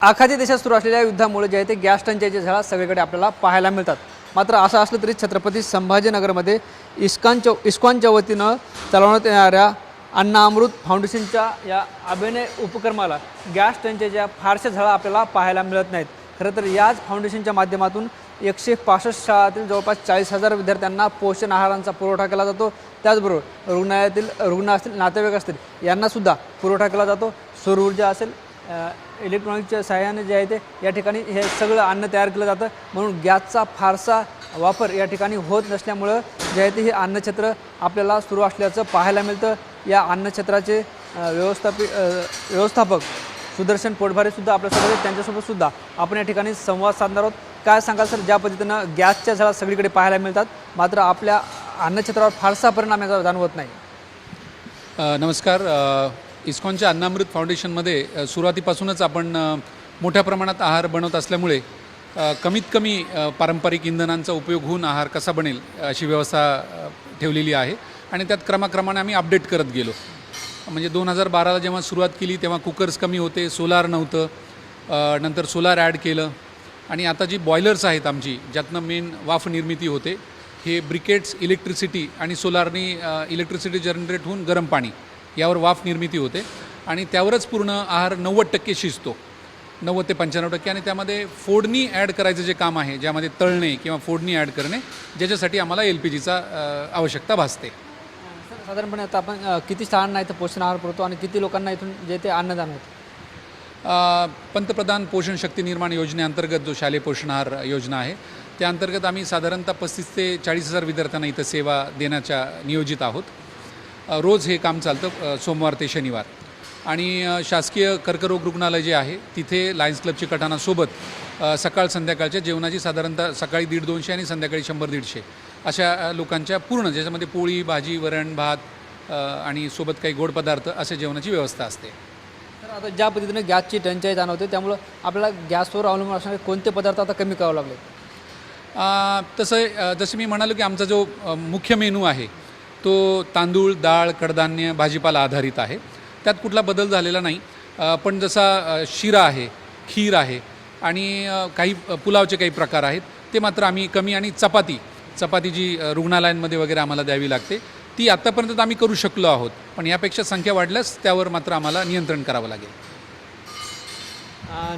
आखाती देशात सुरू असलेल्या युद्धामुळे जे आहे ते गॅस टंचाईचे झळा सगळीकडे आपल्याला पाहायला मिळतात। मात्र असं असलं तरी छत्रपती संभाजीनगरमध्ये इस्कॉनच्या वतीनं चालवण्यात येणाऱ्या अण्णा अमृत फाउंडेशनच्या या अभिनय उपक्रमाला गॅस टंचाईच्या फारशा झळा आपल्याला पाहायला मिळत नाहीत। खरं तर याच फाउंडेशनच्या माध्यमातून 165 शाळांतील जवळपास 40,000 विद्यार्थ्यांना पोषण आहारांचा पुरवठा केला जातो। त्याचबरोबर रुग्णालयातील रुग्ण असतील, नातेवाईक असतील यांनासुद्धा पुरवठा केला जातो। सौर ऊर्जा असेल, इलेक्ट्रॉनिकच्या सहाय्याने जे आहे ते या ठिकाणी हे सगळं अन्न तयार केलं जातं। म्हणून गॅसचा फारसा वापर या ठिकाणी होत नसल्यामुळं जे आहे ते हे अन्नछत्र आपल्याला सुरू असल्याचं पाहायला मिळतं। या अन्नछत्राचे व्यवस्थापक सुदर्शन पोटभारेसुद्धा आपल्यासोबत आहेत। त्यांच्यासोबतसुद्धा आपण या ठिकाणी संवाद साधणार आहोत। काय सांगाल सर, ज्या पद्धतीनं गॅसच्या झळा सगळीकडे पाहायला मिळतात मात्र आपल्या अन्नछत्रावर फारसा परिणाम याचा जाणवत नाही। नमस्कार। इस्कॉनच्या अण्णामृत फाउंडेशनमध्ये सुरुवातीपासूनच आपण मोठ्या प्रमाणात आहार बनवत असल्यामुळे कमीत कमी पारंपरिक इंधनांचा उपयोग होऊन आहार कसा बनेल अशी व्यवस्था ठेवलेली आहे आणि त्यात क्रमाक्रमाने आम्ही अपडेट करत गेलो। म्हणजे 2012ला जेव्हा सुरुवात केली तेव्हा कुकर्स कमी होते, सोलार नव्हतं, नंतर सोलार ॲड केलं आणि आता जी बॉयलर्स आहेत आमची, ज्यातनं मेन वाफ निर्मिती होते, हे ब्रिकेट्स इलेक्ट्रिसिटी आणि सोलारनी इलेक्ट्रिसिटी जनरेट होऊन गरम पाणी यावर वाफ निर्मिती होते आणि त्यावरच पूर्ण आहार 90% शिजतो, 90 ते 95%। आणि त्यामध्ये फोडणी ॲड करायचं जे काम आहे, ज्यामध्ये तळणे किंवा फोडणी ॲड करणे, ज्याच्यासाठी आम्हाला LPGचा आवश्यकता भासते। सर, साधारणपणे आता आपण किती शाळांना इथं पोषण आहार पुरवतो आणि किती लोकांना इथून जे ते अन्नदान होतं? पंतप्रधान पोषण शक्ती निर्माण योजनेअंतर्गत जो शालेय पोषण आहार योजना आहे त्या अंतर्गत आम्ही साधारणतः 35 ते 40,000 विद्यार्थ्यांना इथं सेवा देण्याच्या नियोजित आहोत। रोज हे काम चालतं, सोमवार ते शनिवार। आणि शासकीय कर्करोग रुग्णालय जे आहे तिथे लायन्स क्लबची कटाणासोबत सकाळ संध्याकाळच्या जेवणाची साधारणतः सकाळी 150-200 आणि संध्याकाळी 100-150 अशा लोकांच्या पूर्ण, ज्याच्यामध्ये पोळी, भाजी, वरण, भात आणि सोबत काही गोड पदार्थ असे जेवणाची व्यवस्था असते। तर आता ज्या पद्धतीने गॅसची टंचाई जाणवते त्यामुळं आपल्याला गॅसवर अवलंबून असणारे कोणते पदार्थ आता कमी करावे लागले? जसं मी म्हणालो की आमचा जो मुख्य मेनू आहे तो तांदूळ, डाळ, कडधान्य, भाजीपाला आधारित आहे, त्यात कुठला बदल झालेला नाही। पण जसा शिरा आहे, खीर आहे आणि काही पुलावचे काही प्रकार आहेत ते मात्र आम्ही कमी, आणि चपाती जी रुग्णालयांमध्ये वगैरे आम्हाला द्यावी लागते ती आत्तापर्यंत आम्ही करू शकलो आहोत, पण यापेक्षा संख्या वाढल्यास त्यावर मात्र आम्हाला नियंत्रण करावं लागेल।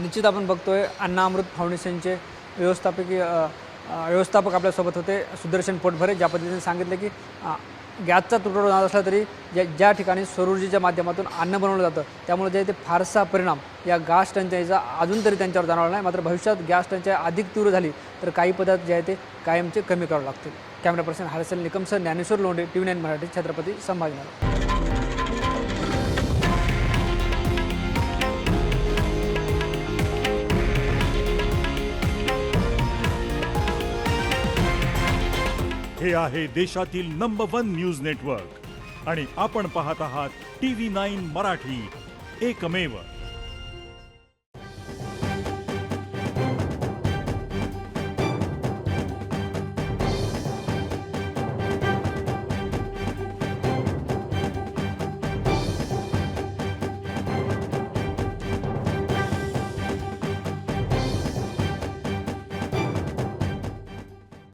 निश्चित आपण बघतोय अण्णा अमृत फाउंडेशनचे व्यवस्थापक आपल्यासोबत होते, सुदर्शन पोटभरे। ज्या पद्धतीने सांगितलं की गॅसचा तुटवडा झाला असला तरी ज्या ठिकाणी सौर ऊर्जेच्या माध्यमातून अन्न बनवलं जातं त्यामुळे जे ते फारसा परिणाम या गॅस टंचाईचा अजून तरी त्यांच्यावर जाणवला नाही। मात्र भविष्यात गॅस टंचाई अधिक तीव्र झाली तर काही पदार्थ जे आहे ते कायमचे कमी करावे लागतील। कॅमेरा पर्सन हर्षल निकमसर, ज्ञानेश्वर लोंढे, TV9 मराठी, छत्रपती संभाजीनगर। हे आहे देशातील नंबर 1 न्यूज नेटवर्क आणि आपण पाहत आहात TV9 मराठी, एकमेव।